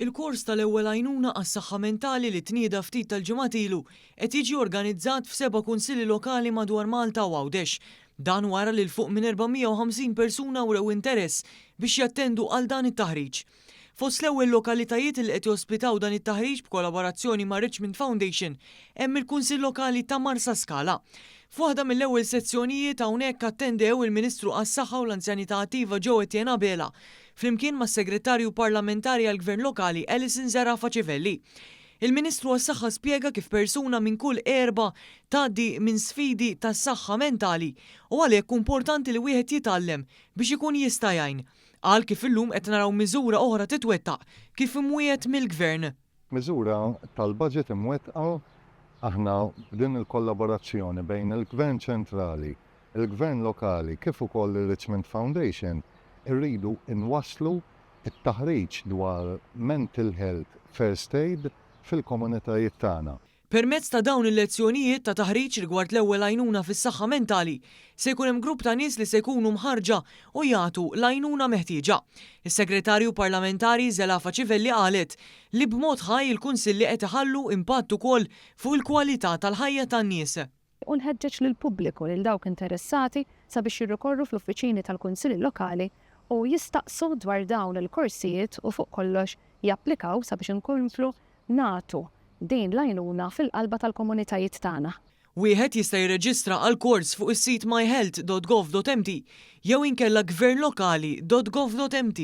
Il-kors tal-ewwel għajnuna għas-saħħa mentali li tnieda ftit tal-ġimgħat ilu qed jiġi organizzat f'7 kunsilli lokali madwar Malta u Għawdex. Dan wara li l-fuq minn 450 persuna wrew interess biex jattendu għal dan it-taħriġ. Fost l-ewwel lokalitajiet li qed jospitaw dan it-taħriġ b'kollaborazzjoni ma' Richmond Foundation hemm il-Kunsill Lokali ta' Marsa Skala. F'waħda mill-ewwel sezzjonijiet hawnhekk attendew il-Ministru għas-Saħħa u l-Anzjanità Attiva Joe Etienne Abela flimkien mas-Segretarju Parlamentari għall-Gvern Lokali Alison Zarafa Civelli. Il-Ministru għas-Saħħa spjega kif persuna minn kull 4 tgħaddi minn sfidi tas-saħħa mentali u għalhekk importanti li wieħed jitgħallem biex ikun jista' jgħin. Qal kif illum qed naraw miżura oħra titwettaq kif imwiet mill-Gvern. Miżura tal-budget imwettqa aħna din il-kollaborazzjoni bejn il-Gvern ċentrali, il-Gvern lokali kif ukoll il-Richmond Foundation irridu inwasslu it-taħriġ dwar mental health first aid fil-komunitajiet tagħna. Permezz ta' dawn il-lezzjonijiet ta' taħriġ rigward l-ewwel għajnuna fis-saħħa mentali se jkun hemm grupp ta' nies li se jkunu mħarġa u jagħtu l-għajnuna meħtieġa. Is-Segretarju Parlamentari Zarafa Civelli qalet li b'mod ħaj il-kunsilli qed iħallu impatt ukoll fuq il-kwalità tal-ħajja tan-nies. Unħeġġeġ lill-pubbliku lil dawk interessati sabiex jirrikorru fl-uffiċini tal-kunsilli lokali u jistaqsu dwar dawn il-korsijiet u fuq kollox japplikaw sabiex inkomplu nagħtu din l-għajnuna fil-qalba tal-komunitajiet tagħna. Wieħed jista' jirreġistra għal kors fuq is-sit myhealth.gov.mt jew inkella gvernlokali.gov.mt.